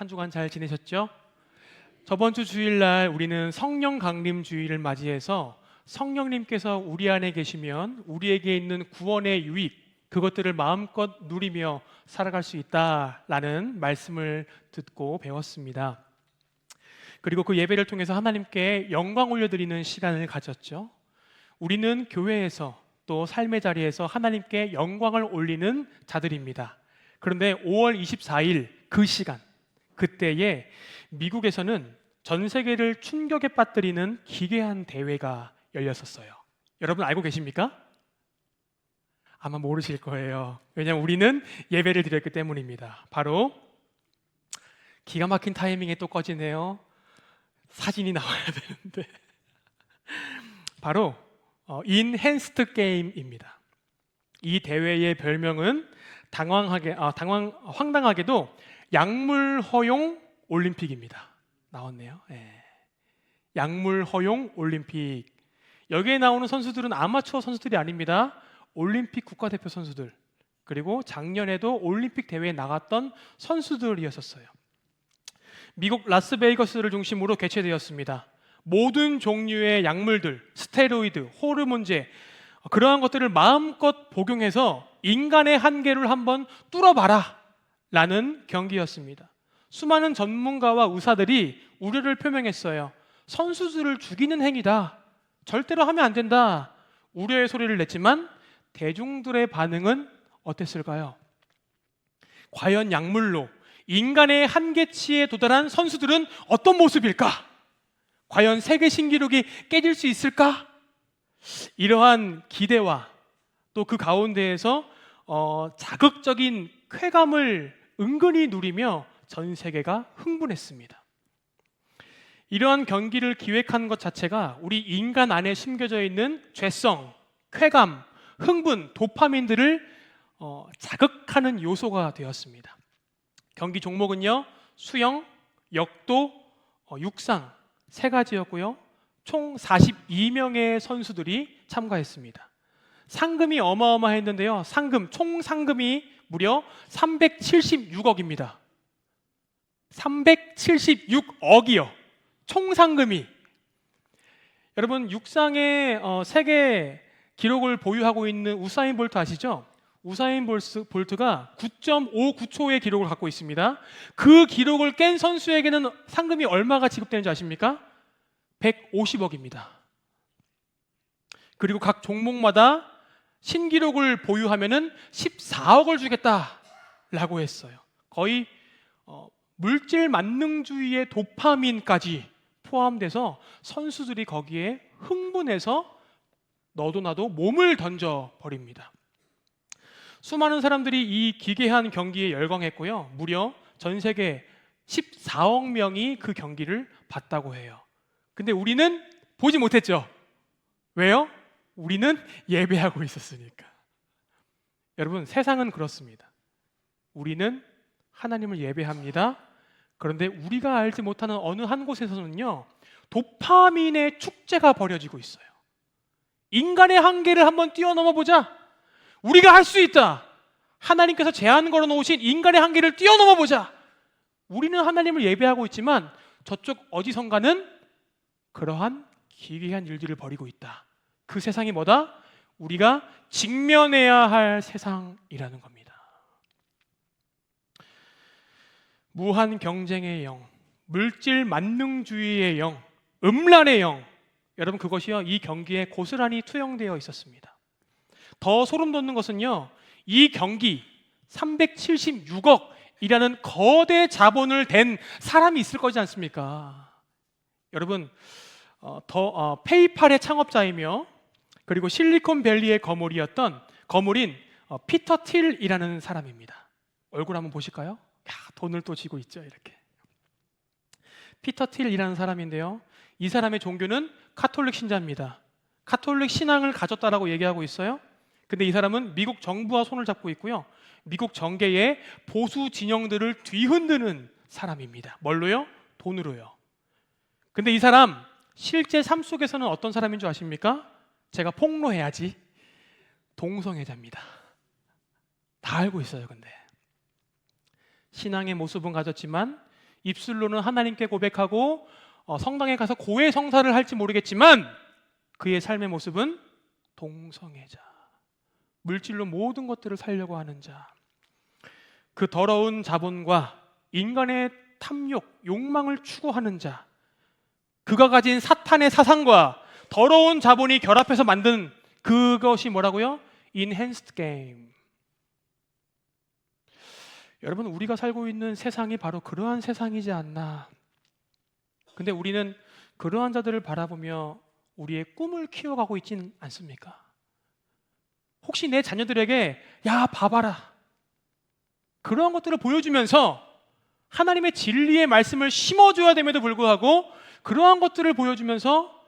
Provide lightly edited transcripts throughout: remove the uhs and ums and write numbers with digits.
한 주간 잘 지내셨죠? 저번 주 주일날 우리는 성령 강림 주일을 맞이해서 성령님께서 우리 안에 계시면 우리에게 있는 구원의 유익, 그것들을 마음껏 누리며 살아갈 수 있다라는 말씀을 듣고 배웠습니다. 그리고 그 예배를 통해서 하나님께 영광 올려드리는 시간을 가졌죠. 우리는 교회에서 또 삶의 자리에서 하나님께 영광을 올리는 자들입니다. 그런데 5월 24일 그 시간, 그때에 미국에서는 전 세계를 충격에 빠뜨리는 기괴한 대회가 열렸었어요. 여러분 알고 계십니까? 아마 모르실 거예요. 왜냐하면 우리는 예배를 드렸기 때문입니다. 바로 기가 막힌 타이밍에 또 꺼지네요. 사진이 나와야 되는데 바로 인핸스드 게임입니다. 이 대회의 별명은 황당하게도 약물 허용 올림픽입니다. 나왔네요. 네. 약물 허용 올림픽. 여기에 나오는 선수들은 아마추어 선수들이 아닙니다. 올림픽 국가대표 선수들, 그리고 작년에도 올림픽 대회에 나갔던 선수들이었어요. 미국 라스베이거스를 중심으로 개최되었습니다. 모든 종류의 약물들, 스테로이드, 호르몬제, 그러한 것들을 마음껏 복용해서 인간의 한계를 한번 뚫어봐라 라는 경기였습니다. 수많은 전문가와 의사들이 우려를 표명했어요. 선수들을 죽이는 행위다, 절대로 하면 안 된다, 우려의 소리를 냈지만 대중들의 반응은 어땠을까요? 과연 약물로 인간의 한계치에 도달한 선수들은 어떤 모습일까? 과연 세계 신기록이 깨질 수 있을까? 이러한 기대와 또 그 가운데에서 자극적인 쾌감을 은근히 누리며 전 세계가 흥분했습니다. 이러한 경기를 기획한 것 자체가 우리 인간 안에 숨겨져 있는 죄성, 쾌감, 흥분, 도파민들을 자극하는 요소가 되었습니다. 경기 종목은요, 수영, 역도, 육상 세 가지였고요. 총 42명의 선수들이 참가했습니다. 상금이 어마어마했는데요. 총 상금이 무려 376억입니다. 376억이요. 총 상금이. 여러분, 육상의 세계 기록을 보유하고 있는 우사인 볼트 아시죠? 우사인 볼트가 9.59초의 기록을 갖고 있습니다. 그 기록을 깬 선수에게는 상금이 얼마가 지급되는지 아십니까? 150억입니다. 그리고 각 종목마다 신기록을 보유하면은 14억을 주겠다라고 했어요. 거의 물질 만능주의의 도파민까지 포함돼서 선수들이 거기에 흥분해서 너도 나도 몸을 던져버립니다. 수많은 사람들이 이 기괴한 경기에 열광했고요. 무려 전 세계 14억 명이 그 경기를 봤다고 해요. 근데 우리는 보지 못했죠. 왜요? 우리는 예배하고 있었으니까. 여러분, 세상은 그렇습니다. 우리는 하나님을 예배합니다. 그런데 우리가 알지 못하는 어느 한 곳에서는요, 도파민의 축제가 벌어지고 있어요. 인간의 한계를 한번 뛰어넘어 보자. 우리가 할 수 있다. 하나님께서 제한 걸어 놓으신 인간의 한계를 뛰어넘어 보자. 우리는 하나님을 예배하고 있지만 저쪽 어디선가는 그러한 기괴한 일들을 벌이고 있다. 그 세상이 뭐다? 우리가 직면해야 할 세상이라는 겁니다. 무한 경쟁의 영, 물질 만능주의의 영, 음란의 영, 여러분 그것이요, 이 경기에 고스란히 투영되어 있었습니다. 더 소름 돋는 것은요, 이 경기 376억이라는 거대 자본을 댄 사람이 있을 거지 않습니까? 여러분, 페이팔의 창업자이며 그리고 실리콘밸리의 거물인 피터 틸이라는 사람입니다. 얼굴 한번 보실까요? 야, 돈을 또 쥐고 있죠, 이렇게. 피터 틸이라는 사람인데요, 이 사람의 종교는 카톨릭 신자입니다. 카톨릭 신앙을 가졌다라고 얘기하고 있어요. 근데 이 사람은 미국 정부와 손을 잡고 있고요, 미국 정계의 보수 진영들을 뒤흔드는 사람입니다. 뭘로요? 돈으로요. 근데 이 사람 실제 삶 속에서는 어떤 사람인 줄 아십니까? 제가 폭로해야지. 동성애자입니다. 다 알고 있어요. 근데 신앙의 모습은 가졌지만 입술로는 하나님께 고백하고 성당에 가서 고해 성사를 할지 모르겠지만 그의 삶의 모습은 동성애자, 물질로 모든 것들을 살려고 하는 자, 그 더러운 자본과 인간의 탐욕, 욕망을 추구하는 자, 그가 가진 사탄의 사상과 더러운 자본이 결합해서 만든 그것이 뭐라고요? Enhanced Game. 여러분, 우리가 살고 있는 세상이 바로 그러한 세상이지 않나. 근데 우리는 그러한 자들을 바라보며 우리의 꿈을 키워가고 있진 않습니까? 혹시 내 자녀들에게 야 봐봐라, 그러한 것들을 보여주면서 하나님의 진리의 말씀을 심어줘야 됨에도 불구하고 그러한 것들을 보여주면서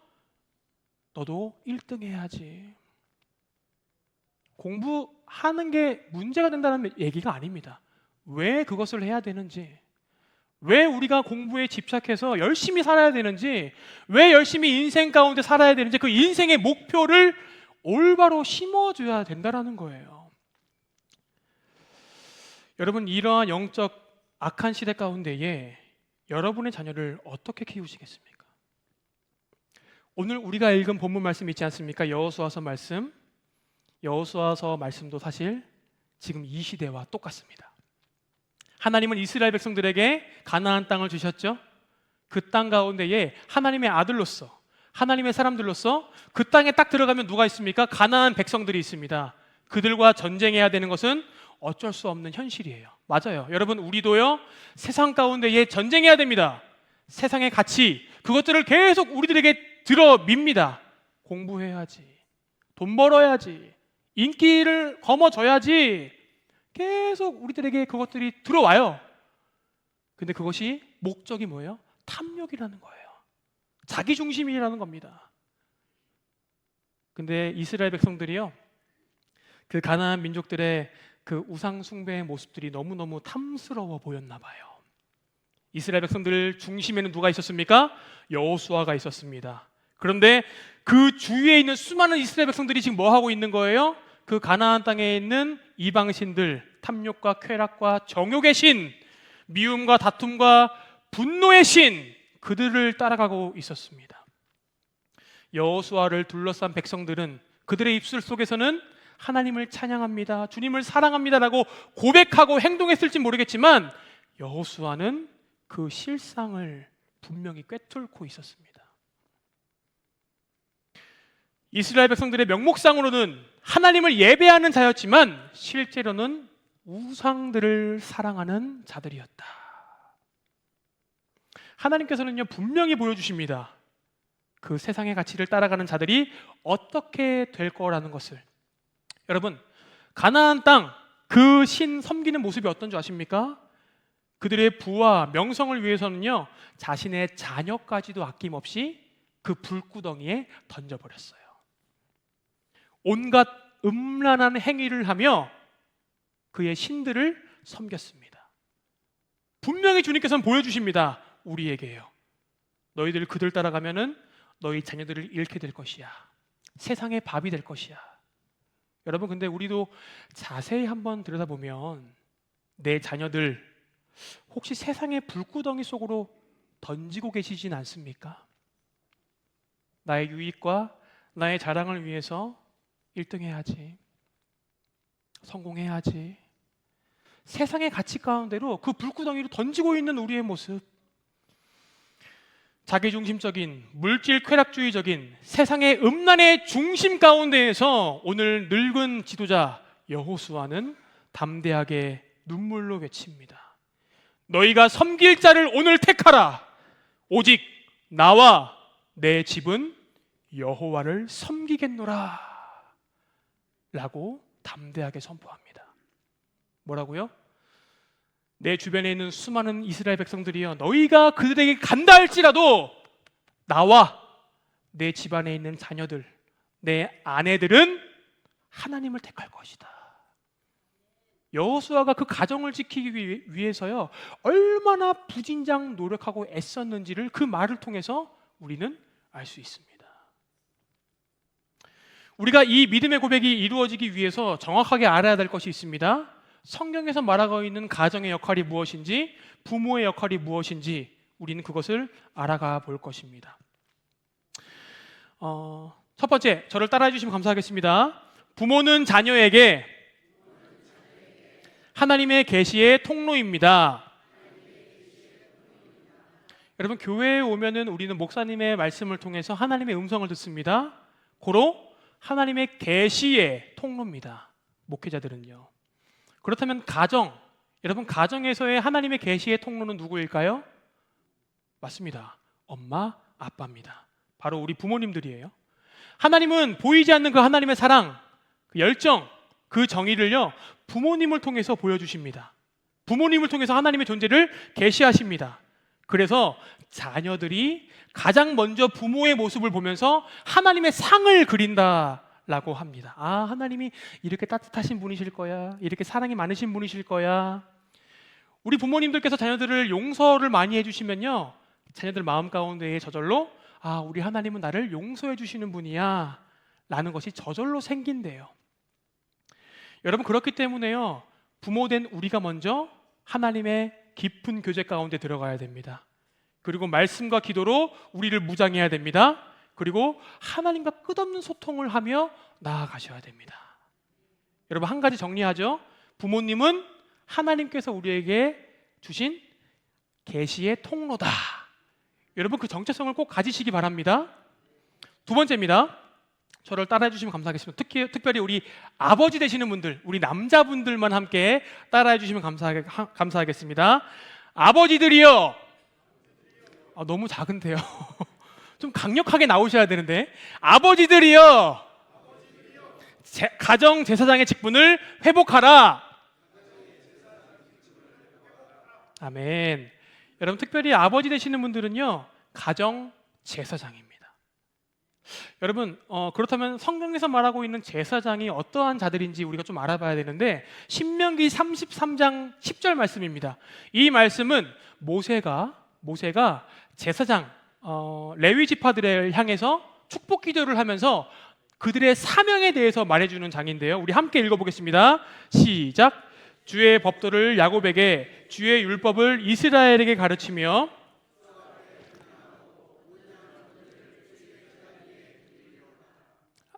너도 1등 해야지, 공부하는 게 문제가 된다는 얘기가 아닙니다. 왜 그것을 해야 되는지, 왜 우리가 공부에 집착해서 열심히 살아야 되는지, 왜 열심히 인생 가운데 살아야 되는지, 그 인생의 목표를 올바로 심어줘야 된다는 거예요. 여러분, 이러한 영적 악한 시대 가운데에 여러분의 자녀를 어떻게 키우시겠습니까? 오늘 우리가 읽은 본문 말씀 있지 않습니까? 여호수아서 말씀. 여호수아서 말씀도 사실 지금 이 시대와 똑같습니다. 하나님은 이스라엘 백성들에게 가나안 땅을 주셨죠. 그 땅 가운데에 하나님의 아들로서, 하나님의 사람들로서 그 땅에 딱 들어가면 누가 있습니까? 가나안 백성들이 있습니다. 그들과 전쟁해야 되는 것은 어쩔 수 없는 현실이에요. 맞아요. 여러분, 우리도요, 세상 가운데에 전쟁해야 됩니다. 세상의 가치, 그것들을 계속 우리들에게 들어밉니다. 공부해야지, 돈 벌어야지, 인기를 거머쥐어야지, 계속 우리들에게 그것들이 들어와요. 근데 그것이 목적이 뭐예요? 탐욕이라는 거예요. 자기중심이라는 겁니다. 근데 이스라엘 백성들이요, 그 가나안 민족들의 그 우상 숭배의 모습들이 너무너무 탐스러워 보였나 봐요. 이스라엘 백성들 중심에는 누가 있었습니까? 여호수아가 있었습니다. 그런데 그 주위에 있는 수많은 이스라엘 백성들이 지금 뭐 하고 있는 거예요? 그 가나안 땅에 있는 이방신들, 탐욕과 쾌락과 정욕의 신, 미움과 다툼과 분노의 신, 그들을 따라가고 있었습니다. 여호수아를 둘러싼 백성들은 그들의 입술 속에서는 하나님을 찬양합니다, 주님을 사랑합니다라고 고백하고 행동했을지 모르겠지만 여호수아는 그 실상을 분명히 꿰뚫고 있었습니다. 이스라엘 백성들의 명목상으로는 하나님을 예배하는 자였지만 실제로는 우상들을 사랑하는 자들이었다. 하나님께서는요, 분명히 보여주십니다. 그 세상의 가치를 따라가는 자들이 어떻게 될 거라는 것을. 여러분, 가나안 땅 그 신 섬기는 모습이 어떤 줄 아십니까? 그들의 부와 명성을 위해서는요, 자신의 자녀까지도 아낌없이 그 불구덩이에 던져버렸어요. 온갖 음란한 행위를 하며 그의 신들을 섬겼습니다. 분명히 주님께서는 보여주십니다. 우리에게요. 너희들 그들 따라가면은 너희 자녀들을 잃게 될 것이야. 세상의 밥이 될 것이야. 여러분, 근데 우리도 자세히 한번 들여다보면 내 자녀들 혹시 세상의 불구덩이 속으로 던지고 계시진 않습니까? 나의 유익과 나의 자랑을 위해서 1등 해야지, 성공해야지, 세상의 가치 가운데로 그 불구덩이로 던지고 있는 우리의 모습, 자기중심적인 물질 쾌락주의적인 세상의 음란의 중심 가운데에서 오늘 늙은 지도자 여호수아는 담대하게 눈물로 외칩니다. 너희가 섬길 자를 오늘 택하라. 오직 나와 내 집은 여호와를 섬기겠노라 라고 담대하게 선포합니다. 뭐라고요? 내 주변에 있는 수많은 이스라엘 백성들이여, 너희가 그들에게 간다 할지라도 나와 내 집안에 있는 자녀들, 내 아내들은 하나님을 택할 것이다. 여호수아가 그 가정을 지키기 위해서요, 얼마나 부진장 노력하고 애썼는지를 그 말을 통해서 우리는 알 수 있습니다. 우리가 이 믿음의 고백이 이루어지기 위해서 정확하게 알아야 될 것이 있습니다. 성경에서 말하고 있는 가정의 역할이 무엇인지, 부모의 역할이 무엇인지 우리는 그것을 알아가 볼 것입니다. 첫 번째, 저를 따라해 주시면 감사하겠습니다. 부모는 자녀에게 하나님의 계시의 통로입니다. 여러분, 교회에 오면은 우리는 목사님의 말씀을 통해서 하나님의 음성을 듣습니다. 고로 하나님의 계시의 통로입니다. 목회자들은요. 그렇다면 여러분 가정에서의 하나님의 계시의 통로는 누구일까요? 맞습니다. 엄마, 아빠입니다. 바로 우리 부모님들이에요. 하나님은 보이지 않는 그 하나님의 사랑, 그 열정, 그 정의를요 부모님을 통해서 보여주십니다. 부모님을 통해서 하나님의 존재를 계시하십니다. 그래서 자녀들이 가장 먼저 부모의 모습을 보면서 하나님의 상을 그린다라고 합니다. 아, 하나님이 이렇게 따뜻하신 분이실 거야. 이렇게 사랑이 많으신 분이실 거야. 우리 부모님들께서 자녀들을 용서를 많이 해주시면요, 자녀들 마음 가운데에 저절로 아, 우리 하나님은 나를 용서해 주시는 분이야 라는 것이 저절로 생긴대요. 여러분, 그렇기 때문에요, 부모된 우리가 먼저 하나님의 깊은 교제 가운데 들어가야 됩니다. 그리고 말씀과 기도로 우리를 무장해야 됩니다. 그리고 하나님과 끝없는 소통을 하며 나아가셔야 됩니다. 여러분, 한 가지 정리하죠. 부모님은 하나님께서 우리에게 주신 계시의 통로다. 여러분, 그 정체성을 꼭 가지시기 바랍니다. 두 번째입니다. 저를 따라해 주시면 감사하겠습니다. 특별히 우리 아버지 되시는 분들, 우리 남자분들만 함께 따라해 주시면 감사하겠습니다. 아버지들이요. 너무 작은데요. 좀 강력하게 나오셔야 되는데. 아버지들이요. 가정 제사장의 직분을 회복하라. 아멘. 여러분, 특별히 아버지 되시는 분들은요, 가정 제사장입니다. 여러분, 그렇다면 성경에서 말하고 있는 제사장이 어떠한 자들인지 우리가 좀 알아봐야 되는데, 신명기 33장 10절 말씀입니다. 이 말씀은 모세가 제사장 레위 지파들을 향해서 축복 기도를 하면서 그들의 사명에 대해서 말해주는 장인데요, 우리 함께 읽어보겠습니다. 시작. 주의 법도를 야곱에게, 주의 율법을 이스라엘에게 가르치며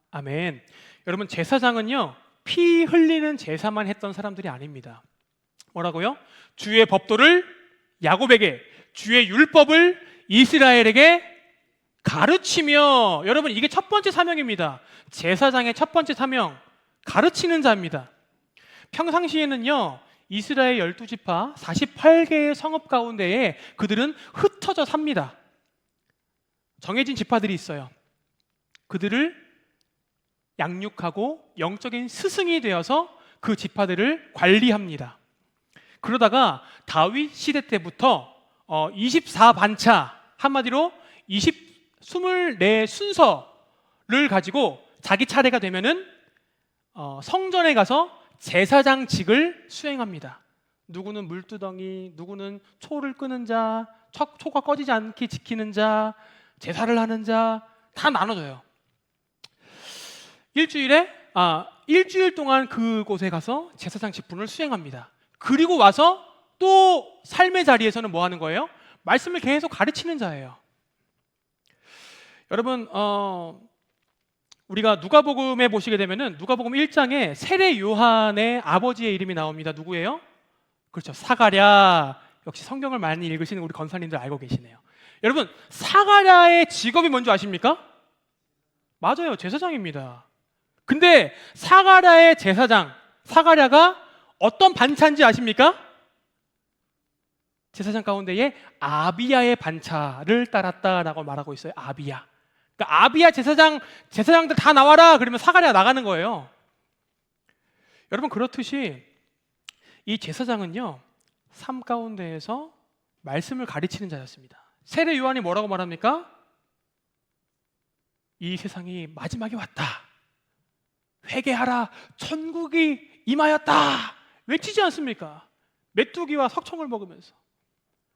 아멘. 여러분, 제사장은요, 피 흘리는 제사만 했던 사람들이 아닙니다. 뭐라고요? 주의 법도를 야곱에게, 주의 율법을 이스라엘에게 가르치며. 여러분, 이게 첫 번째 사명입니다. 제사장의 첫 번째 사명, 가르치는 자입니다. 평상시에는요, 이스라엘 12지파 48개의 성읍 가운데에 그들은 흩어져 삽니다. 정해진 지파들이 있어요. 그들을 양육하고 영적인 스승이 되어서 그 지파들을 관리합니다. 그러다가 다윗 시대 때부터 24반차, 한마디로 24 순서를 가지고 자기 차례가 되면은 성전에 가서 제사장직을 수행합니다. 누구는 물두덩이, 누구는 초를 끄는 자, 초가 꺼지지 않게 지키는 자, 제사를 하는 자, 다 나눠져요. 일주일 동안 그곳에 가서 제사장 직분을 수행합니다. 그리고 와서 또 삶의 자리에서는 뭐 하는 거예요? 말씀을 계속 가르치는 자예요. 여러분, 우리가 누가복음에 보시게 되면은 누가복음 1장에 세례 요한의 아버지의 이름이 나옵니다. 누구예요? 그렇죠, 사가랴. 역시 성경을 많이 읽으시는 우리 권사님들 알고 계시네요. 여러분, 사가랴의 직업이 뭔지 아십니까? 맞아요, 제사장입니다. 근데 사가랴의 제사장, 사가랴가 어떤 반차인지 아십니까? 제사장 가운데에 아비야의 반차를 따랐다라고 말하고 있어요. 아비야. 그러니까 아비야 제사장들 다 나와라 그러면 사가랴 나가는 거예요. 여러분, 그렇듯이 이 제사장은요, 삶 가운데에서 말씀을 가르치는 자였습니다. 세례 요한이 뭐라고 말합니까? 이 세상이 마지막이 왔다. 회개하라. 천국이 임하였다. 외치지 않습니까? 메뚜기와 석청을 먹으면서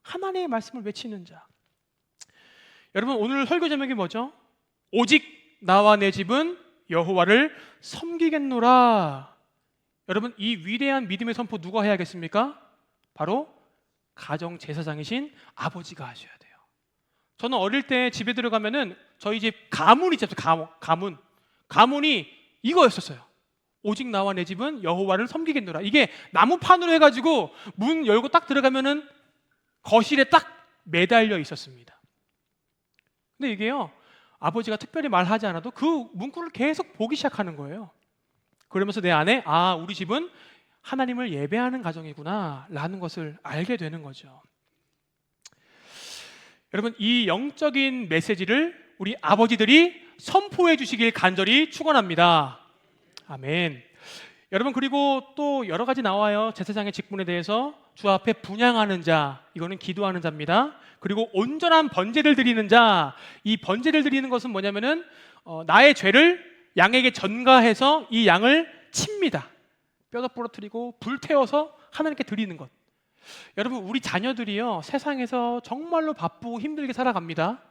하나님의 말씀을 외치는 자. 여러분, 오늘 설교 제목이 뭐죠? 오직 나와 내 집은 여호와를 섬기겠노라. 여러분, 이 위대한 믿음의 선포 누가 해야겠습니까? 바로 가정 제사장이신 아버지가 하셔야 돼요. 저는 어릴 때 집에 들어가면은 저희 집 가문이 있었어요. 가문이 이거였었어요. 오직 나와 내 집은 여호와를 섬기겠노라. 이게 나무판으로 해가지고 문 열고 딱 들어가면은 거실에 딱 매달려 있었습니다. 근데 이게요, 아버지가 특별히 말하지 않아도 그 문구를 계속 보기 시작하는 거예요. 그러면서 내 안에 우리 집은 하나님을 예배하는 가정이구나 라는 것을 알게 되는 거죠. 여러분, 이 영적인 메시지를 우리 아버지들이 선포해 주시길 간절히 축원합니다. 아멘. 여러분, 그리고 또 여러 가지 나와요. 제사장의 직분에 대해서. 주 앞에 분향하는 자, 이거는 기도하는 자입니다. 그리고 온전한 번제를 드리는 자, 이 번제를 드리는 것은 뭐냐면은 나의 죄를 양에게 전가해서 이 양을 칩니다. 뼈도 부러뜨리고 불태워서 하나님께 드리는 것. 여러분, 우리 자녀들이요, 세상에서 정말로 바쁘고 힘들게 살아갑니다.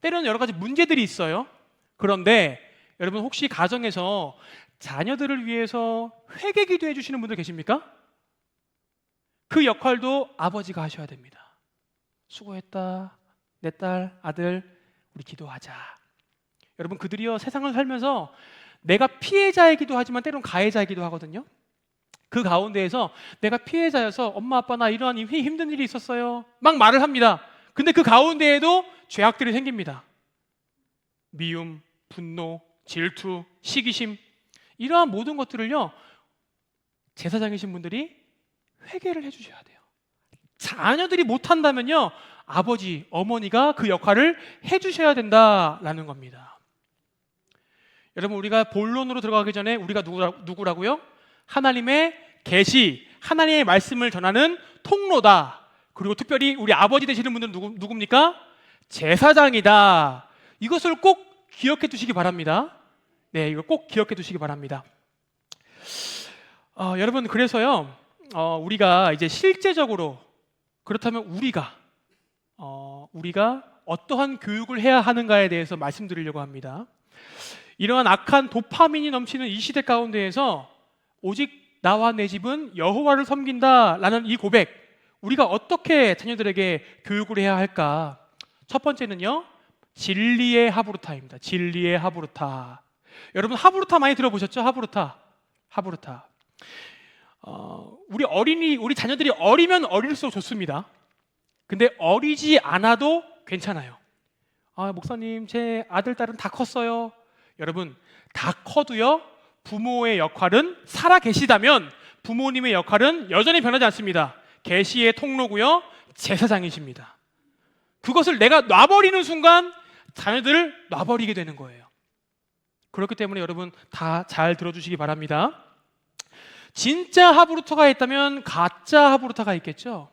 때로는 여러 가지 문제들이 있어요. 그런데 여러분, 혹시 가정에서 자녀들을 위해서 회개 기도해 주시는 분들 계십니까? 그 역할도 아버지가 하셔야 됩니다. 수고했다, 내 딸, 아들, 우리 기도하자. 여러분, 그들이요, 세상을 살면서 내가 피해자이기도 하지만 때로는 가해자이기도 하거든요. 그 가운데에서 내가 피해자여서 엄마 아빠 나 이러한 힘든 일이 있었어요 막 말을 합니다. 근데 그 가운데에도 죄악들이 생깁니다. 미움, 분노, 질투, 시기심, 이러한 모든 것들을요, 제사장이신 분들이 회개를 해주셔야 돼요. 자녀들이 못한다면요, 아버지, 어머니가 그 역할을 해주셔야 된다라는 겁니다. 여러분, 우리가 본론으로 들어가기 전에 우리가 누구라고요? 하나님의 계시, 하나님의 말씀을 전하는 통로다. 그리고 특별히 우리 아버지 되시는 분들은 누굽니까? 제사장이다. 이것을 꼭 기억해 두시기 바랍니다. 네, 이거 꼭 기억해 두시기 바랍니다. 여러분, 그래서요, 우리가 이제 실제적으로 그렇다면 우리가 어떠한 교육을 해야 하는가에 대해서 말씀드리려고 합니다. 이러한 악한 도파민이 넘치는 이 시대 가운데에서 오직 나와 내 집은 여호와를 섬긴다라는 이 고백, 우리가 어떻게 자녀들에게 교육을 해야 할까? 첫 번째는요, 진리의 하브루타입니다. 진리의 하브루타. 여러분, 하브루타 많이 들어보셨죠? 하브루타. 우리 자녀들이 어리면 어릴수록 좋습니다. 근데 어리지 않아도 괜찮아요. 목사님, 제 아들, 딸은 다 컸어요. 여러분, 다 커도요, 부모의 역할은 살아 계시다면 부모님의 역할은 여전히 변하지 않습니다. 계시의 통로고요, 제사장이십니다. 그것을 내가 놔버리는 순간 자녀들을 놔버리게 되는 거예요. 그렇기 때문에 여러분, 다 잘 들어주시기 바랍니다. 진짜 하브루타가 있다면 가짜 하브루타가 있겠죠.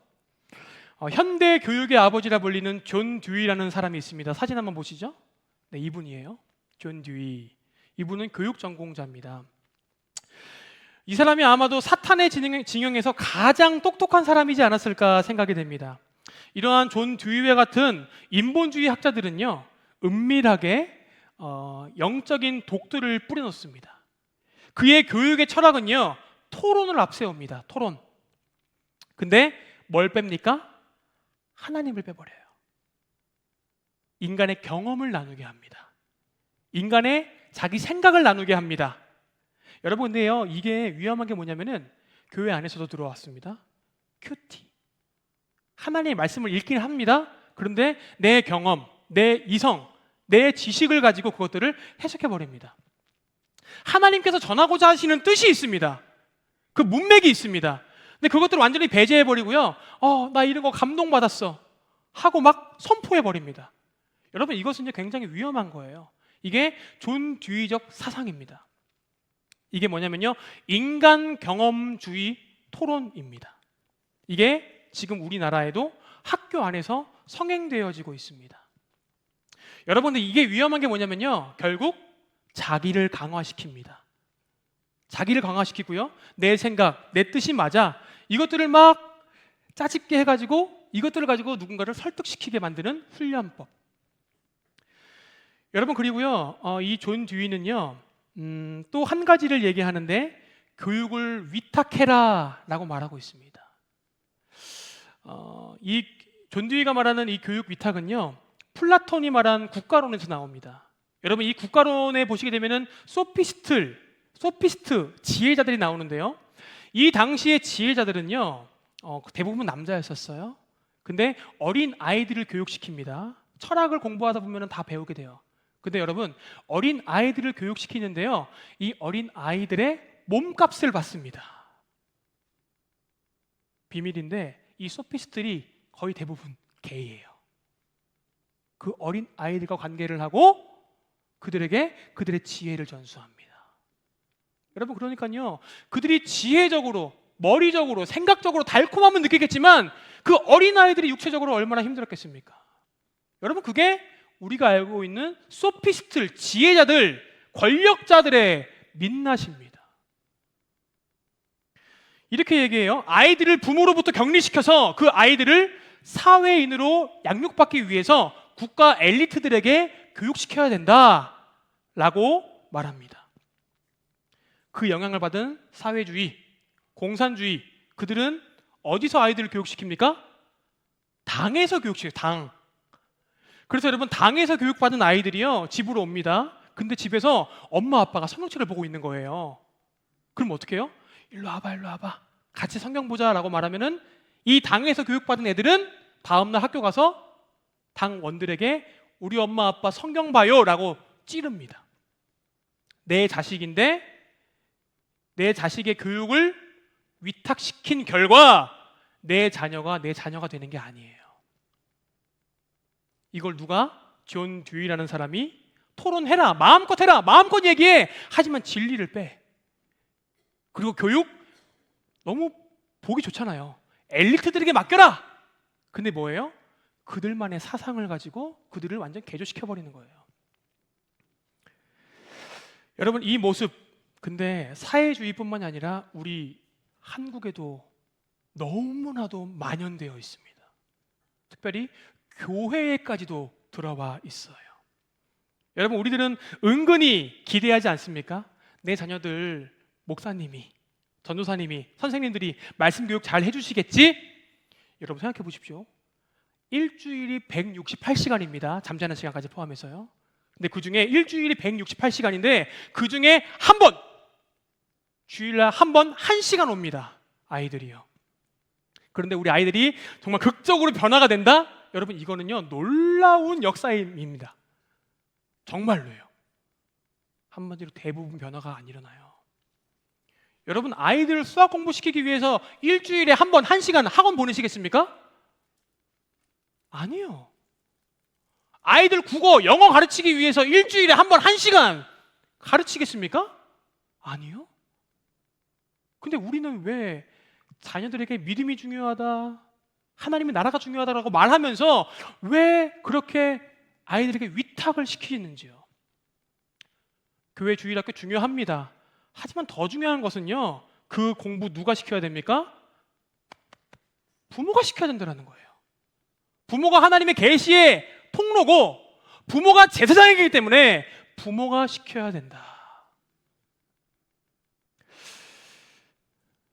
현대 교육의 아버지라 불리는 존 듀이라는 사람이 있습니다. 사진 한번 보시죠. 네, 이분이에요. 존 듀이. 이분은 교육 전공자입니다. 이 사람이 아마도 사탄의 진영에서 가장 똑똑한 사람이지 않았을까 생각이 됩니다. 이러한 존 듀이와 같은 인본주의 학자들은요, 은밀하게 영적인 독들을 뿌려놓습니다. 그의 교육의 철학은요, 토론을 앞세웁니다. 토론. 근데 뭘 뺍니까? 하나님을 빼버려요. 인간의 경험을 나누게 합니다. 인간의 자기 생각을 나누게 합니다. 여러분, 근데요, 이게 위험한 게 뭐냐면은 교회 안에서도 들어왔습니다. 큐티. 하나님의 말씀을 읽긴 합니다. 그런데 내 경험, 내 이성, 내 지식을 가지고 그것들을 해석해 버립니다. 하나님께서 전하고자 하시는 뜻이 있습니다. 그 문맥이 있습니다. 근데 그것들을 완전히 배제해 버리고요, 나 이런 거 감동받았어 하고 막 선포해 버립니다. 여러분, 이것은 이제 굉장히 위험한 거예요. 이게 존 듀이적 사상입니다. 이게 뭐냐면요, 인간 경험주의 토론입니다. 이게 지금 우리나라에도 학교 안에서 성행되어지고 있습니다. 여러분들, 이게 위험한 게 뭐냐면요, 결국 자기를 강화시킵니다. 자기를 강화시키고요, 내 생각, 내 뜻이 맞아, 이것들을 막 짜집게 해가지고 이것들을 가지고 누군가를 설득시키게 만드는 훈련법. 여러분, 그리고요, 이 존 듀이는요, 또 한 가지를 얘기하는데, 교육을 위탁해라라고 말하고 있습니다. 이 존 듀이가 말하는 이 교육 위탁은요, 플라톤이 말한 국가론에서 나옵니다. 여러분 이 국가론에 보시게 되면은 소피스트, 지혜자들이 나오는데요. 이 당시의 지혜자들은요, 대부분 남자였었어요. 근데 어린 아이들을 교육시킵니다. 철학을 공부하다 보면 다 배우게 돼요. 근데 여러분 어린 아이들을 교육시키는데요, 이 어린 아이들의 몸값을 받습니다. 비밀인데 이 소피스트들이 거의 대부분 게이예요. 그 어린 아이들과 관계를 하고 그들에게 그들의 지혜를 전수합니다. 여러분 그러니까요, 그들이 지혜적으로, 머리적으로, 생각적으로 달콤함은 느끼겠지만 그 어린 아이들이 육체적으로 얼마나 힘들었겠습니까? 여러분 그게 우리가 알고 있는 소피스트들, 지혜자들, 권력자들의 민낯입니다. 이렇게 얘기해요. 아이들을 부모로부터 격리시켜서 그 아이들을 사회인으로 양육받기 위해서 국가 엘리트들에게 교육시켜야 된다라고 말합니다. 그 영향을 받은 사회주의, 공산주의, 그들은 어디서 아이들을 교육시킵니까? 당에서 교육시켜요. 당. 그래서 여러분 당에서 교육받은 아이들이요, 집으로 옵니다. 근데 집에서 엄마 아빠가 성경책을 보고 있는 거예요. 그럼 어떻게 해요? 일로 와봐 같이 성경 보자 라고 말하면은 이 당에서 교육받은 애들은 다음날 학교 가서 당원들에게 우리 엄마 아빠 성경 봐요 라고 찌릅니다. 내 자식인데 내 자식의 교육을 위탁시킨 결과 내 자녀가 되는 게 아니에요. 이걸 누가? 존 듀이라는 사람이 토론해라, 마음껏 해라, 마음껏 얘기해, 하지만 진리를 빼. 그리고 교육 너무 보기 좋잖아요. 엘리트들에게 맡겨라. 근데 뭐예요? 그들만의 사상을 가지고 그들을 완전 개조시켜버리는 거예요. 여러분 이 모습, 근데 사회주의뿐만이 아니라 우리 한국에도 너무나도 만연되어 있습니다. 특별히 교회에까지도 들어와 있어요. 여러분 우리들은 은근히 기대하지 않습니까? 내 자녀들 목사님이, 전도사님이, 선생님들이 말씀 교육 잘 해주시겠지? 여러분 생각해 보십시오. 일주일이 168시간입니다. 잠자는 시간까지 포함해서요. 근데 그 중에 일주일이 168시간인데 그 중에 한 번, 주일날 한 번 1시간 옵니다. 아이들이요. 그런데 우리 아이들이 정말 극적으로 변화가 된다? 여러분 이거는요 놀라운 역사입니다. 정말로요. 한마디로 대부분 변화가 안 일어나요. 여러분 아이들을 수학 공부시키기 위해서 일주일에 한 번 1시간 학원 보내시겠습니까? 아니요. 아이들 국어, 영어 가르치기 위해서 일주일에 한 번 1시간 가르치겠습니까? 아니요. 근데 우리는 왜 자녀들에게 믿음이 중요하다, 하나님의 나라가 중요하다라고 말하면서 왜 그렇게 아이들에게 위탁을 시키는지요? 교회 주일학교 중요합니다. 하지만 더 중요한 것은요, 그 공부 누가 시켜야 됩니까? 부모가 시켜야 된다는 거예요. 부모가 하나님의 계시의 통로고 부모가 제사장이기 때문에 부모가 시켜야 된다.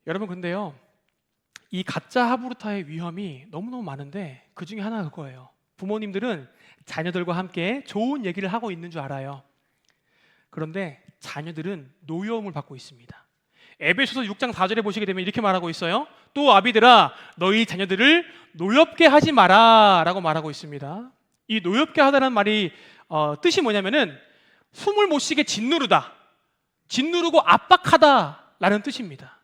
여러분 근데요, 이 가짜 하브루타의 위험이 너무너무 많은데 그 중에 하나가 그거예요. 부모님들은 자녀들과 함께 좋은 얘기를 하고 있는 줄 알아요. 그런데 자녀들은 노여움을 받고 있습니다. 에베소서 6장 4절에 보시게 되면 이렇게 말하고 있어요. 또 아비들아 너희 자녀들을 노엽게 하지 마라 라고 말하고 있습니다. 이 노엽게 하다는 말이 뜻이 뭐냐면은 숨을 못 쉬게 짓누르다, 짓누르고 압박하다 라는 뜻입니다.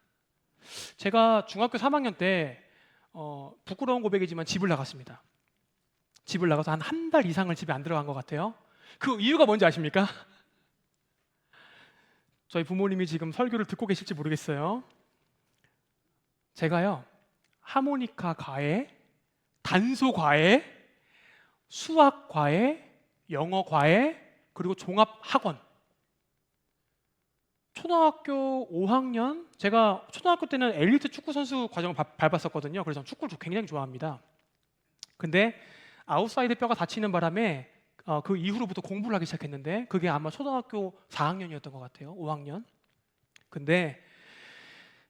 제가 중학교 3학년 때 부끄러운 고백이지만 집을 나갔습니다. 집을 나가서 한 달 이상을 집에 안 들어간 것 같아요. 그 이유가 뭔지 아십니까? 저희 부모님이 지금 설교를 듣고 계실지 모르겠어요. 제가요 하모니카 과외, 단소 과외, 수학 과외, 영어 과외, 그리고 종합 학원, 초등학교 5학년, 제가 초등학교 때는 엘리트 축구 선수 과정을 밟았었거든요. 그래서 축구를 굉장히 좋아합니다. 근데 아웃사이드 뼈가 다치는 바람에 그 이후로부터 공부를 하기 시작했는데 그게 아마 초등학교 4학년이었던 것 같아요. 5학년. 근데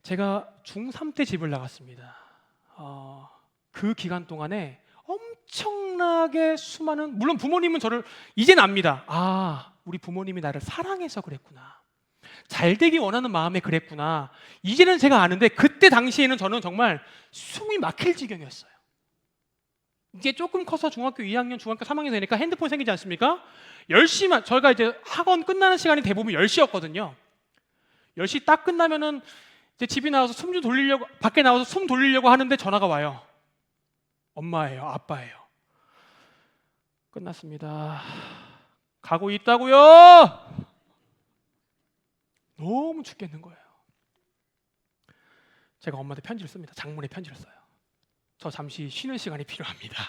제가 중3 때 집을 나갔습니다. 그 기간 동안에 엄청나게 수많은, 물론 부모님은 저를 이제는 압니다. 아, 우리 부모님이 나를 사랑해서 그랬구나. 잘 되기 원하는 마음에 그랬구나. 이제는 제가 아는데 그때 당시에는 저는 정말 숨이 막힐 지경이었어요. 이제 조금 커서 중학교 2학년, 중학교 3학년 되니까 핸드폰 생기지 않습니까? 10시만, 저희가 이제 학원 끝나는 시간이 대부분 10시였거든요. 10시 딱 끝나면은 이제 집에 나와서 숨 좀 돌리려고, 밖에 나와서 숨 돌리려고 하는데 전화가 와요. 엄마예요, 아빠예요. 끝났습니다. 가고 있다고요? 너무 죽겠는 거예요. 제가 엄마한테 편지를 씁니다. 장문의 편지를 써요. 저 잠시 쉬는 시간이 필요합니다.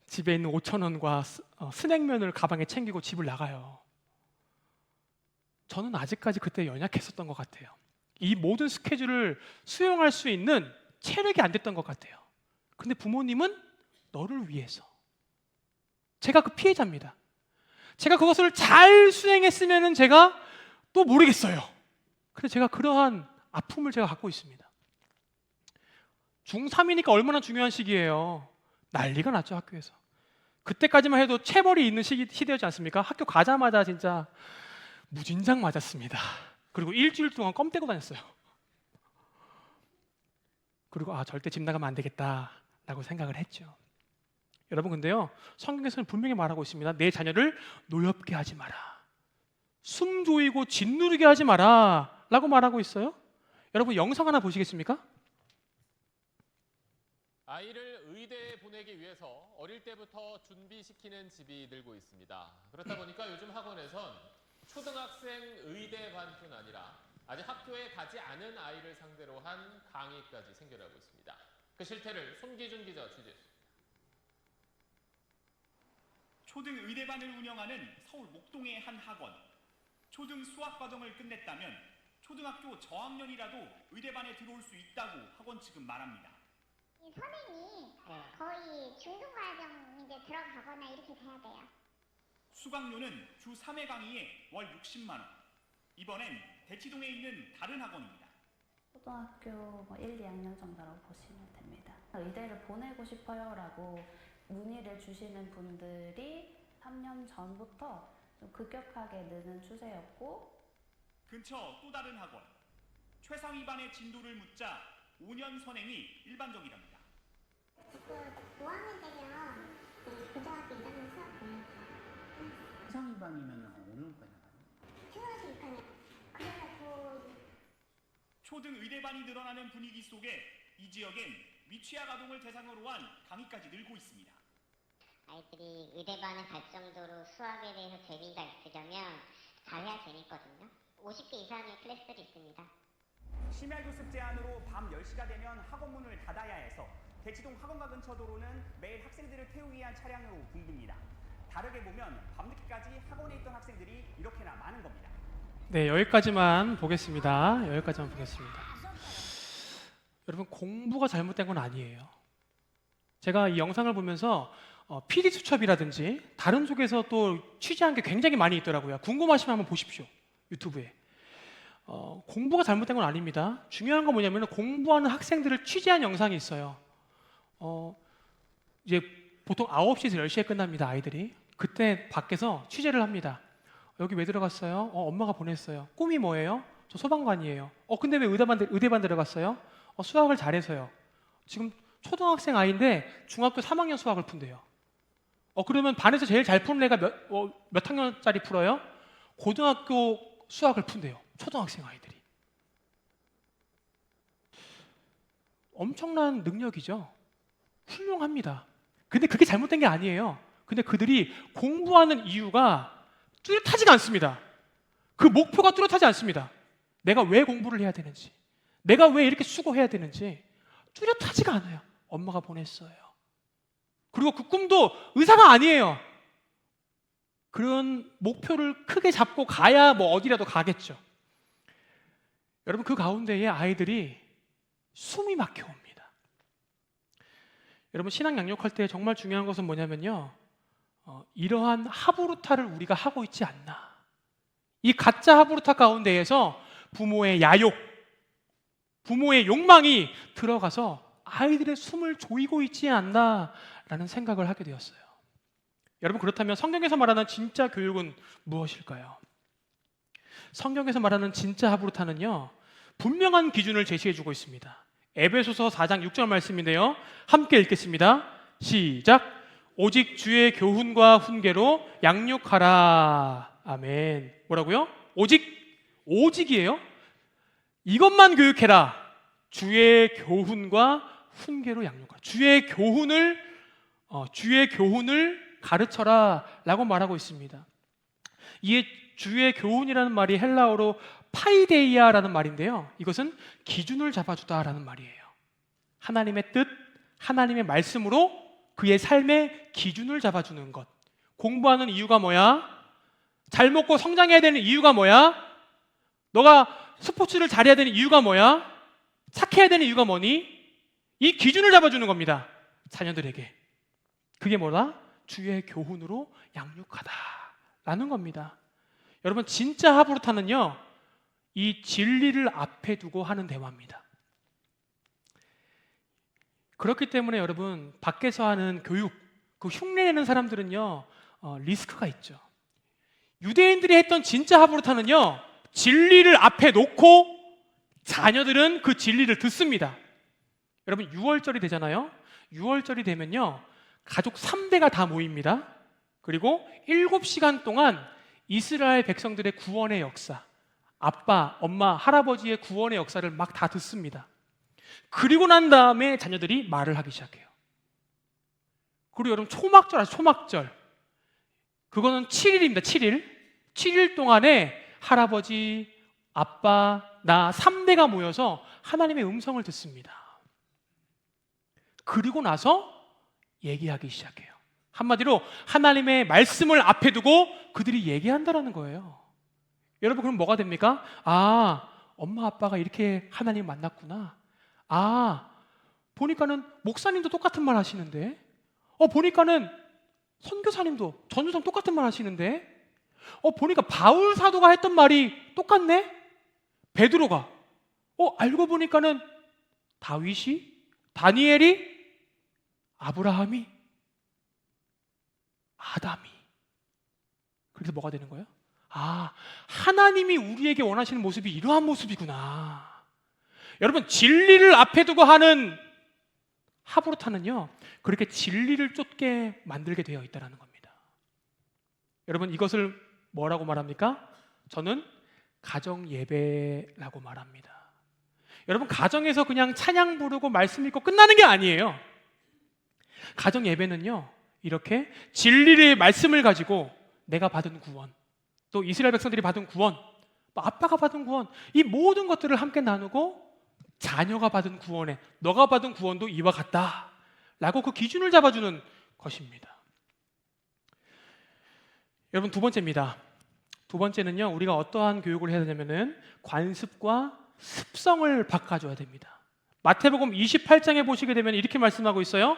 집에 있는 5,000원과 스낵면을 가방에 챙기고 집을 나가요. 저는 아직까지 그때 연약했었던 것 같아요. 이 모든 스케줄을 수용할 수 있는 체력이 안 됐던 것 같아요. 근데 부모님은 너를 위해서. 제가 그 피해자입니다. 제가 그것을 잘 수행했으면 제가 또 모르겠어요. 그래서 제가 그러한 아픔을 제가 갖고 있습니다. 중3이니까 얼마나 중요한 시기예요. 난리가 났죠, 학교에서. 그때까지만 해도 체벌이 있는 시대였지 않습니까? 학교 가자마자 진짜 무진장 맞았습니다. 그리고 일주일 동안 껌 떼고 다녔어요. 그리고 절대 집 나가면 안 되겠다라고 생각을 했죠. 여러분, 근데요, 성경에서는 분명히 말하고 있습니다. 내 자녀를 노엽게 하지 마라. 숨 조이고 짓누르게 하지 마라 라고 말하고 있어요. 여러분, 영상 하나 보시겠습니까? 아이를 의대에 보내기 위해서 어릴 때부터 준비시키는 집이 늘고 있습니다. 그렇다 보니까 요즘 학원에선 초등학생 의대반뿐 아니라 아직 학교에 가지 않은 아이를 상대로 한 강의까지 생겨나고 있습니다. 그 실태를 손기준 기자 취재했습니다. 초등 의대반을 운영하는 서울 목동의 한 학원. 초등 수학 과정을 끝냈다면 초등학교 저학년이라도 의대반에 들어올 수 있다고 학원 측은 말합니다. 이 선행이 거의 중등 과정 이제 들어가거나 이렇게 돼야 돼요. 수강료는 주 3회 강의에 월 60만 원. 이번엔 대치동에 있는 다른 학원입니다. 초등학교 1, 2학년 정도라고 보시면 됩니다. 의대를 보내고 싶어요라고 문의를 주시는 분들이 3년 전부터 좀 급격하게 느는 추세였고, 근처 또 다른 학원. 최상위 반의 진도를 묻자 5년 선행이 일반적이랍니다. 그 5학년 되면 고등학교 2학년 수학 보내요. 최상위반이면 어느 과냐 봐요? 초등학교 6학년. 그래서 초등 의대반이 늘어나는 분위기 속에 이 지역엔 미취학 아동을 대상으로 한 강의까지 늘고 있습니다. 아이들이 의대반에 갈 정도로 수학에 대해서 재미가 있으려면 잘해야 재밌거든요. 50개 이상의 클래스들이 있습니다. 심야 교습 제한으로 밤 10시가 되면 학원 문을 닫아야 해서 대치동 학원가 근처 도로는 매일 학생들을 태우기 위한 차량으로 붐빕니다. 다르게 보면 밤늦게까지 학원에 있던 학생들이 이렇게나 많은 겁니다. 네, 여기까지만 보겠습니다. 여기까지만 보겠습니다. 여러분, 공부가 잘못된 건 아니에요. 제가 이 영상을 보면서 PD 수첩이라든지 다른 쪽에서 또 취재한 게 굉장히 많이 있더라고요. 궁금하시면 한번 보십시오. 유튜브에. 공부가 잘못된 건 아닙니다. 중요한 건 뭐냐면 공부하는 학생들을 취재한 영상이 있어요. 이제 보통 9시에서 10시에 끝납니다, 아이들이. 그때 밖에서 취재를 합니다. 여기 왜 들어갔어요? 엄마가 보냈어요. 꿈이 뭐예요? 저 소방관이에요. 근데 왜 의대반 들어갔어요? 수학을 잘해서요. 지금 초등학생 아이인데 중학교 3학년 수학을 푼대요. 그러면 반에서 제일 잘 푸는 애가 몇 학년짜리 풀어요? 고등학교 수학을 푼대요. 초등학생 아이들이. 엄청난 능력이죠. 훌륭합니다. 근데 그게 잘못된 게 아니에요. 근데 그들이 공부하는 이유가 뚜렷하지가 않습니다. 그 목표가 뚜렷하지 않습니다. 내가 왜 공부를 해야 되는지, 내가 왜 이렇게 수고해야 되는지 뚜렷하지가 않아요. 엄마가 보냈어요. 그리고 그 꿈도 의사가 아니에요. 그런 목표를 크게 잡고 가야 뭐 어디라도 가겠죠. 여러분, 그 가운데에 아이들이 숨이 막혀옵니다. 여러분, 신앙 양육할 때 정말 중요한 것은 뭐냐면요, 이러한 하부루타를 우리가 하고 있지 않나. 이 가짜 하부루타 가운데에서 부모의 야욕, 부모의 욕망이 들어가서 아이들의 숨을 조이고 있지 않나라는 생각을 하게 되었어요. 여러분, 그렇다면 성경에서 말하는 진짜 교육은 무엇일까요? 성경에서 말하는 진짜 하브루타는요, 분명한 기준을 제시해주고 있습니다. 에베소서 4장 6절 말씀인데요, 함께 읽겠습니다. 시작. 오직 주의 교훈과 훈계로 양육하라. 아멘. 뭐라고요? 오직이에요. 이것만 교육해라. 주의 교훈과 훈계로 양육하라. 주의 교훈을 가르쳐라 라고 말하고 있습니다. 이에 주의 교훈이라는 말이 헬라어로 파이데이아라는 말인데요, 이것은 기준을 잡아주다라는 말이에요. 하나님의 뜻, 하나님의 말씀으로 그의 삶의 기준을 잡아주는 것. 공부하는 이유가 뭐야? 잘 먹고 성장해야 되는 이유가 뭐야? 너가 스포츠를 잘해야 되는 이유가 뭐야? 착해야 되는 이유가 뭐니? 이 기준을 잡아주는 겁니다, 자녀들에게. 그게 뭐다? 주의 교훈으로 양육하다라는 겁니다. 여러분, 진짜 하브루타는요, 이 진리를 앞에 두고 하는 대화입니다. 그렇기 때문에 여러분, 밖에서 하는 교육, 그 흉내내는 사람들은요, 리스크가 있죠. 유대인들이 했던 진짜 하브루타는요, 진리를 앞에 놓고 자녀들은 그 진리를 듣습니다. 여러분, 6월절이 되잖아요. 6월절이 되면요, 가족 3대가 다 모입니다. 그리고 7시간 동안 이스라엘 백성들의 구원의 역사, 아빠, 엄마, 할아버지의 구원의 역사를 막 다 듣습니다. 그리고 난 다음에 자녀들이 말을 하기 시작해요. 그리고 여러분, 초막절 아시죠? 초막절. 그거는 7일입니다. 7일 동안에 할아버지, 아빠, 나 3대가 모여서 하나님의 음성을 듣습니다. 그리고 나서 얘기하기 시작해요. 한마디로 하나님의 말씀을 앞에 두고 그들이 얘기한다라는 거예요. 여러분, 그럼 뭐가 됩니까? 아, 엄마 아빠가 이렇게 하나님 만났구나. 아, 보니까는 목사님도 똑같은 말 하시는데, 보니까는 선교사님도, 전도사님 똑같은 말 하시는데, 보니까 바울 사도가 했던 말이 똑같네? 베드로가, 알고 보니까는 다윗이, 다니엘이, 아브라함이, 아담이. 그래서 뭐가 되는 거예요? 아, 하나님이 우리에게 원하시는 모습이 이러한 모습이구나. 여러분, 진리를 앞에 두고 하는 하브루타는요, 그렇게 진리를 쫓게 만들게 되어 있다는 겁니다. 여러분, 이것을 뭐라고 말합니까? 저는 가정 예배라고 말합니다. 여러분, 가정에서 그냥 찬양 부르고 말씀 읽고 끝나는 게 아니에요. 가정 예배는요, 이렇게 진리의 말씀을 가지고 내가 받은 구원, 또 이스라엘 백성들이 받은 구원, 또 아빠가 받은 구원, 이 모든 것들을 함께 나누고 자녀가 받은 구원에 너가 받은 구원도 이와 같다 라고 그 기준을 잡아주는 것입니다. 여러분, 두 번째입니다. 두 번째는요, 우리가 어떠한 교육을 해야 되냐면은 관습과 습성을 바꿔줘야 됩니다. 마태복음 28장에 보시게 되면 이렇게 말씀하고 있어요.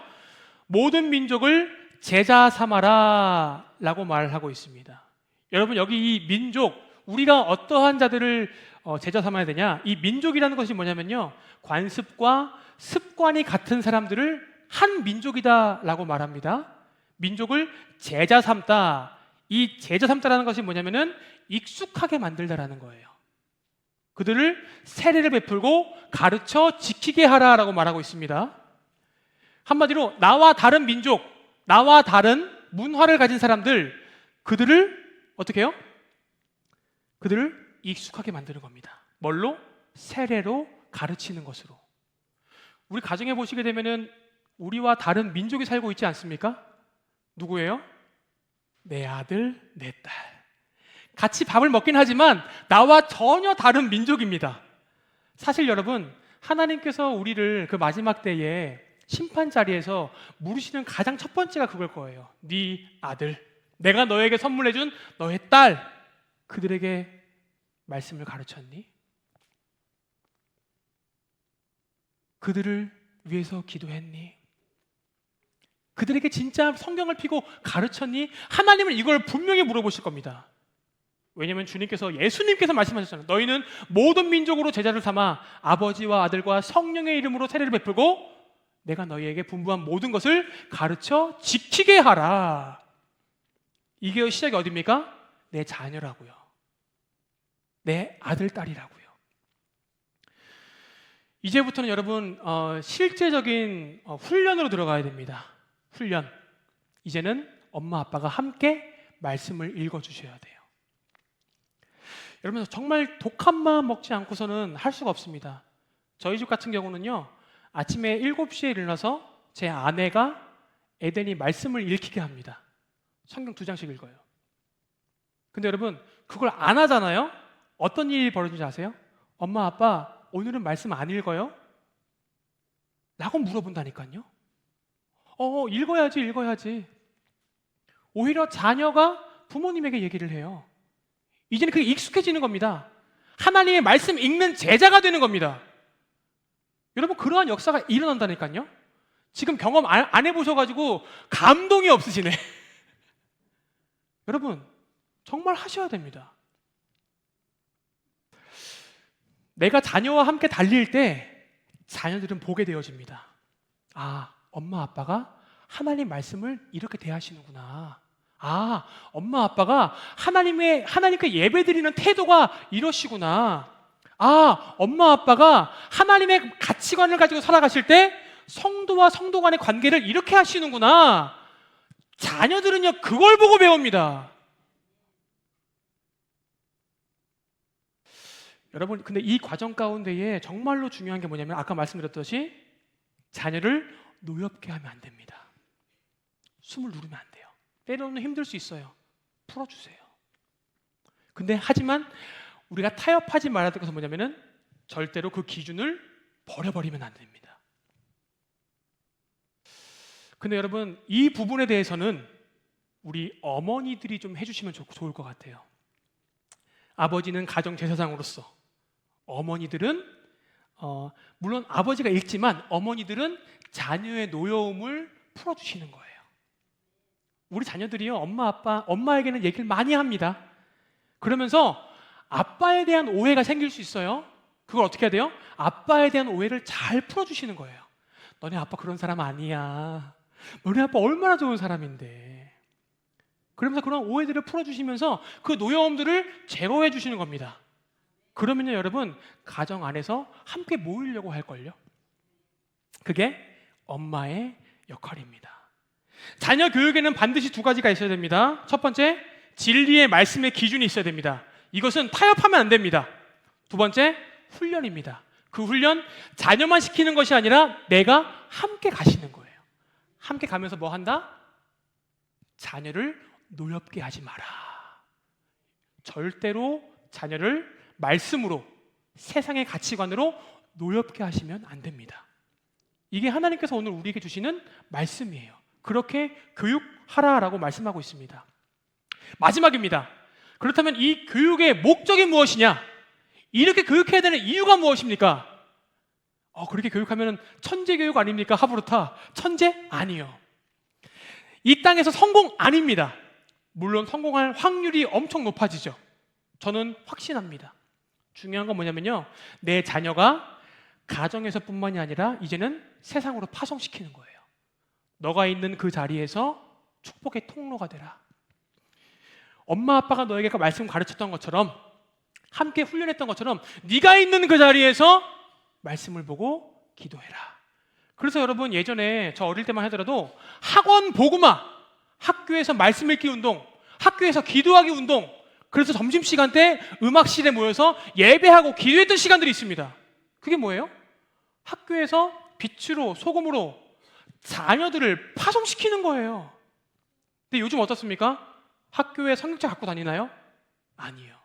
모든 민족을 제자 삼아라 라고 말하고 있습니다. 여러분, 여기 이 민족, 우리가 어떠한 자들을 제자 삼아야 되냐? 이 민족이라는 것이 뭐냐면요, 관습과 습관이 같은 사람들을 한 민족이다 라고 말합니다. 민족을 제자 삼다. 이 제자 삼다라는 것이 뭐냐면은 익숙하게 만들다라는 거예요. 그들을 세례를 베풀고 가르쳐 지키게 하라라고 말하고 있습니다. 한마디로 나와 다른 민족, 나와 다른 문화를 가진 사람들, 그들을 어떻게 해요? 그들을 익숙하게 만드는 겁니다. 뭘로? 세례로 가르치는 것으로. 우리 가정에 보시게 되면은 우리와 다른 민족이 살고 있지 않습니까? 누구예요? 내 아들, 내 딸. 같이 밥을 먹긴 하지만 나와 전혀 다른 민족입니다. 사실 여러분, 하나님께서 우리를 그 마지막 때에 심판 자리에서 물으시는 가장 첫 번째가 그걸 거예요. 네 아들, 내가 너에게 선물해준 너의 딸, 그들에게 말씀을 가르쳤니? 그들을 위해서 기도했니? 그들에게 진짜 성경을 펴고 가르쳤니? 하나님은 이걸 분명히 물어보실 겁니다. 왜냐하면 주님께서 예수님께서 말씀하셨잖아요. 너희는 모든 민족으로 제자를 삼아 아버지와 아들과 성령의 이름으로 세례를 베풀고 내가 너희에게 분부한 모든 것을 가르쳐 지키게 하라. 이게 시작이 어디입니까? 내 자녀라고요. 내 아들, 딸이라고요. 이제부터는 여러분 실제적인 훈련으로 들어가야 됩니다. 훈련. 이제는 엄마 아빠가 함께 말씀을 읽어주셔야 돼요. 여러분 정말 독한 마음 먹지 않고서는 할 수가 없습니다. 저희 집 같은 경우는요. 아침에 7시에 일어나서 제 아내가 에덴이 말씀을 읽히게 합니다. 성경 2장씩 읽어요. 근데 여러분 그걸 안 하잖아요. 어떤 일이 벌어지는지 아세요? 엄마 아빠 오늘은 말씀 안 읽어요? 라고 물어본다니까요. 읽어야지. 오히려 자녀가 부모님에게 얘기를 해요. 이제는 그게 익숙해지는 겁니다. 하나님의 말씀 읽는 제자가 되는 겁니다. 여러분 그러한 역사가 일어난다니까요. 지금 경험 안 해보셔가지고 감동이 없으시네. 여러분 정말 하셔야 됩니다. 내가 자녀와 함께 달릴 때 자녀들은 보게 되어집니다. 아, 엄마 아빠가 하나님 말씀을 이렇게 대하시는구나. 아, 엄마 아빠가 하나님께 예배드리는 태도가 이러시구나. 아, 엄마 아빠가 하나님의 가치관을 가지고 살아가실 때 성도와 성도 간의 관계를 이렇게 하시는구나. 자녀들은요 그걸 보고 배웁니다. 여러분 근데 이 과정 가운데에 정말로 중요한 게 뭐냐면 아까 말씀드렸듯이 자녀를 노엽게 하면 안 됩니다. 숨을 누르면 안 돼요. 때로는 힘들 수 있어요. 풀어주세요. 근데 하지만 우리가 타협하지 말아야 될 것은 뭐냐면은 절대로 그 기준을 버려버리면 안 됩니다. 근데 여러분 이 부분에 대해서는 우리 어머니들이 좀 해주시면 좋을 것 같아요. 아버지는 가정 제사장으로서 어머니들은 물론 아버지가 읽지만 어머니들은 자녀의 노여움을 풀어주시는 거예요. 우리 자녀들이요 엄마에게는 얘기를 많이 합니다. 그러면서 아빠에 대한 오해가 생길 수 있어요. 그걸 어떻게 해야 돼요? 아빠에 대한 오해를 잘 풀어주시는 거예요. 너네 아빠 그런 사람 아니야. 너네 아빠 얼마나 좋은 사람인데. 그러면서 그런 오해들을 풀어주시면서 그 노여움들을 제거해 주시는 겁니다. 그러면요 여러분 가정 안에서 함께 모이려고 할걸요. 그게 엄마의 역할입니다. 자녀 교육에는 반드시 2가지가 있어야 됩니다. 첫 번째, 진리의 말씀의 기준이 있어야 됩니다. 이것은 타협하면 안 됩니다. 2번째, 훈련입니다. 그 훈련 자녀만 시키는 것이 아니라 내가 함께 가시는 거예요. 함께 가면서 뭐 한다? 자녀를 노엽게 하지 마라. 절대로 자녀를 말씀으로 세상의 가치관으로 노엽게 하시면 안 됩니다. 이게 하나님께서 오늘 우리에게 주시는 말씀이에요. 그렇게 교육하라라고 말씀하고 있습니다. 마지막입니다. 그렇다면 이 교육의 목적이 무엇이냐? 이렇게 교육해야 되는 이유가 무엇입니까? 그렇게 교육하면 천재 교육 아닙니까? 하브루타 천재? 아니요. 이 땅에서 성공 아닙니다. 물론 성공할 확률이 엄청 높아지죠. 저는 확신합니다. 중요한 건 뭐냐면요 내 자녀가 가정에서뿐만이 아니라 이제는 세상으로 파송시키는 거예요. 너가 있는 그 자리에서 축복의 통로가 되라. 엄마 아빠가 너에게 그 말씀 가르쳤던 것처럼 함께 훈련했던 것처럼 네가 있는 그 자리에서 말씀을 보고 기도해라. 그래서 여러분 예전에 저 어릴 때만 하더라도 학원 복음화, 학교에서 말씀 읽기 운동, 학교에서 기도하기 운동, 그래서 점심시간 때 음악실에 모여서 예배하고 기도했던 시간들이 있습니다. 그게 뭐예요? 학교에서 빛으로 소금으로 자녀들을 파송시키는 거예요. 근데 요즘 어떻습니까? 학교에 성경책 갖고 다니나요? 아니에요.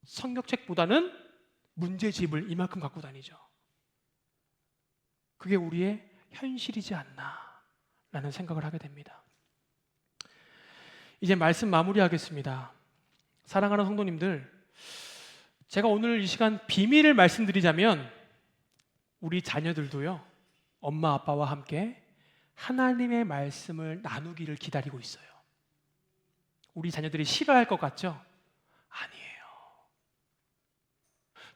성경책보다는 문제집을 이만큼 갖고 다니죠. 그게 우리의 현실이지 않나 라는 생각을 하게 됩니다. 이제 말씀 마무리하겠습니다. 사랑하는 성도님들, 제가 오늘 이 시간 비밀을 말씀드리자면 우리 자녀들도요 엄마 아빠와 함께 하나님의 말씀을 나누기를 기다리고 있어요. 우리 자녀들이 싫어할 것 같죠? 아니에요.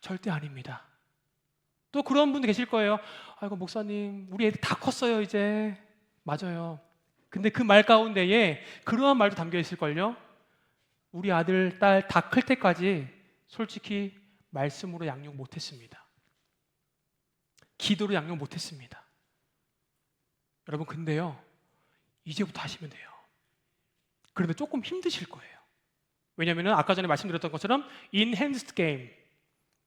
절대 아닙니다. 또 그런 분도 계실 거예요. 아이고 목사님, 우리 애들 다 컸어요 이제. 맞아요. 근데 그 말 가운데에 그러한 말도 담겨 있을걸요. 우리 아들, 딸 다 클 때까지 솔직히 말씀으로 양육 못했습니다. 기도로 양육 못했습니다. 여러분 근데요, 이제부터 하시면 돼요. 그런데 조금 힘드실 거예요. 왜냐하면 아까 전에 말씀드렸던 것처럼 enhanced game,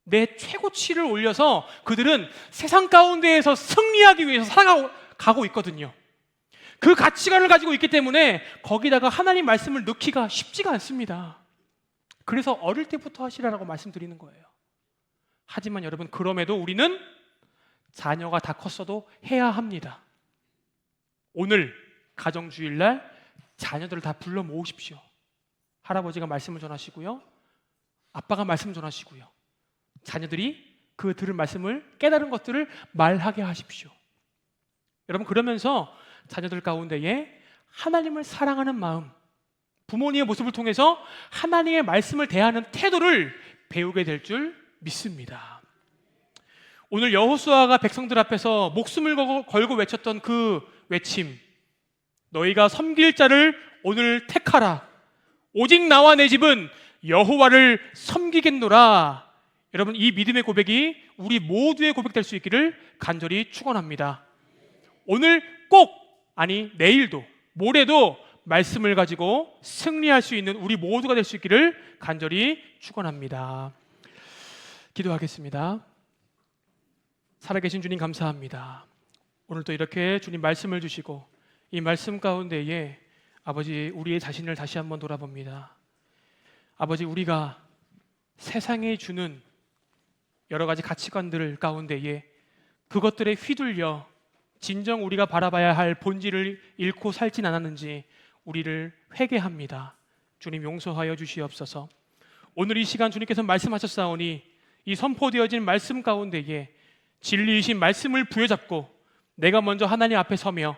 내 최고치를 올려서 그들은 세상 가운데에서 승리하기 위해서 살아가고 있거든요. 그 가치관을 가지고 있기 때문에 거기다가 하나님 말씀을 넣기가 쉽지가 않습니다. 그래서 어릴 때부터 하시라고 말씀드리는 거예요. 하지만 여러분, 그럼에도 우리는 자녀가 다 컸어도 해야 합니다. 오늘 가정주일날 자녀들을 다 불러 모으십시오. 할아버지가 말씀을 전하시고요, 아빠가 말씀 전하시고요, 자녀들이 그 들은 말씀을 깨달은 것들을 말하게 하십시오. 여러분, 그러면서 자녀들 가운데에 하나님을 사랑하는 마음, 부모님의 모습을 통해서 하나님의 말씀을 대하는 태도를 배우게 될 줄 믿습니다. 오늘 여호수아가 백성들 앞에서 목숨을 걸고 외쳤던 그 외침, 너희가 섬길 자를 오늘 택하라, 오직 나와 내 집은 여호와를 섬기겠노라. 여러분, 이 믿음의 고백이 우리 모두의 고백될 수 있기를 간절히 축원합니다. 오늘 꼭, 아니 내일도 모레도 말씀을 가지고 승리할 수 있는 우리 모두가 될 수 있기를 간절히 축원합니다. 기도하겠습니다. 살아계신 주님 감사합니다. 오늘도 이렇게 주님 말씀을 주시고 이 말씀 가운데에 아버지, 우리의 자신을 다시 한번 돌아봅니다. 아버지, 우리가 세상에 주는 여러 가지 가치관들 가운데에 그것들에 휘둘려 진정 우리가 바라봐야 할 본질을 잃고 살진 않았는지 우리를 회개합니다. 주님 용서하여 주시옵소서. 오늘 이 시간 주님께서 말씀하셨사오니 이 선포되어진 말씀 가운데에 진리이신 말씀을 부여잡고 내가 먼저 하나님 앞에 서며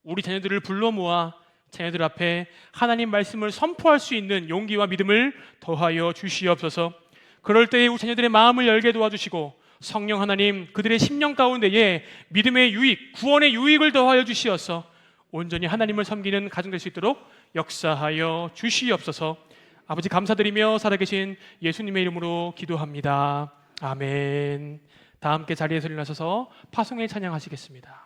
우리 자녀들을 불러 모아 자녀들 앞에 하나님 말씀을 선포할 수 있는 용기와 믿음을 더하여 주시옵소서. 그럴 때에 우리 자녀들의 마음을 열게 도와주시고 성령 하나님, 그들의 심령 가운데에 믿음의 유익, 구원의 유익을 더하여 주시어서 온전히 하나님을 섬기는 가정 될 수 있도록 역사하여 주시옵소서. 아버지 감사드리며 살아계신 예수님의 이름으로 기도합니다. 아멘. 다 함께 자리에서 일어나셔서 파송에 찬양하시겠습니다.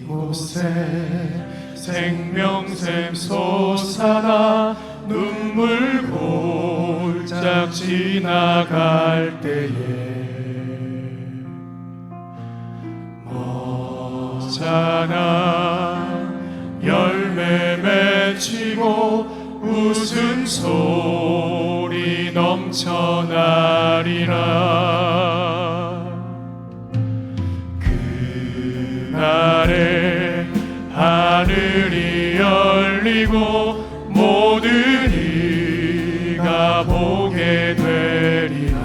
이곳에 생명샘 솟아나 눈물 골짝 지나갈 때에 머잖아 열매 맺히고 웃음소리 넘쳐나리라. 그날에 하늘이 열리고 모든 이가 보게 되리라.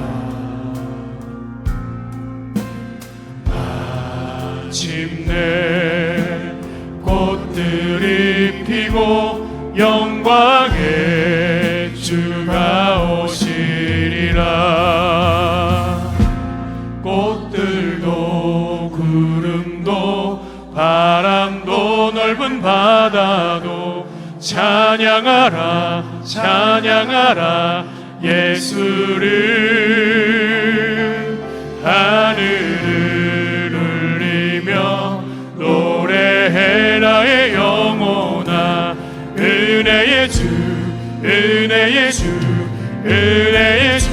마침내 꽃들이 피고 영광의 주가 오시리라. 꽃들도 구름도 바람도 넓은 바다도 찬양하라 찬양하라 예수를. 하늘을 울리며 노래해 나의 영혼아. 은혜의 주 은혜의 주 은혜의 주.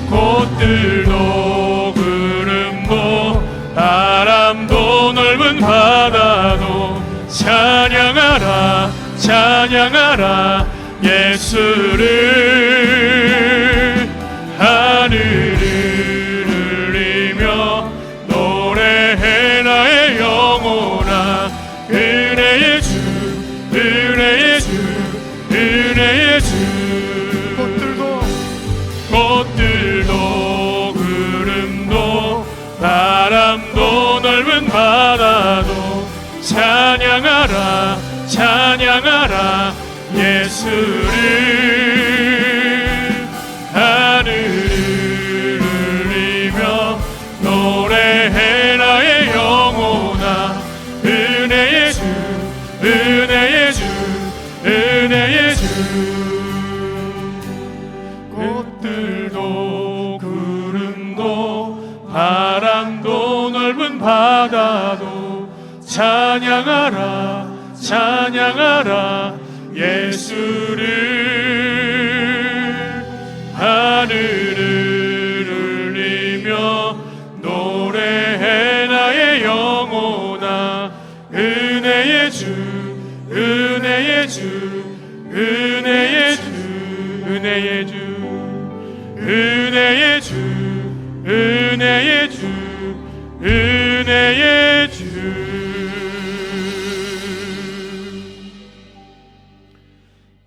꽃들도 구름도 바람도 넓은 바다도 찬양하라 찬양하라 예수를. 하늘을 울리며 노래 꽃들도 구름도 바람도 넓은 바다도 찬양하라 찬양하라 예수를 하늘을 울리며 노래해 나의 영혼아 은혜의 주 은혜의 주 은혜의 주 은혜의 주 은혜의 주 은혜의 주 은혜의 주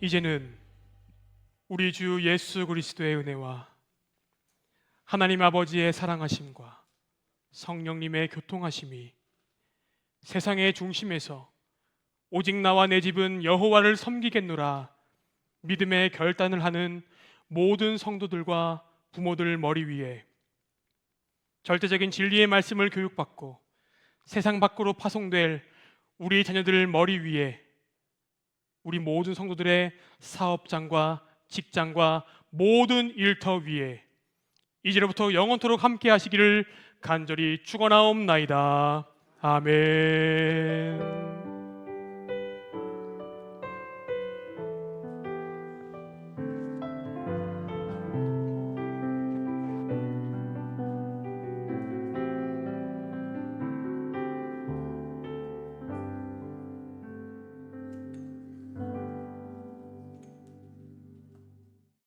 이제는 우리 주 예수 그리스도의 은혜와 하나님 아버지의 사랑하심과 성령님의 교통하심이 세상의 중심에서 오직 나와 내 집은 여호와를 섬기겠노라 믿음의 결단을 하는 모든 성도들과 부모들 머리 위에 절대적인 진리의 말씀을 교육받고 세상 밖으로 파송될 우리 자녀들 머리 위에 우리 모든 성도들의 사업장과 직장과 모든 일터 위에 이제로부터 영원토록 함께 하시기를 간절히 축원하옵나이다. 아멘.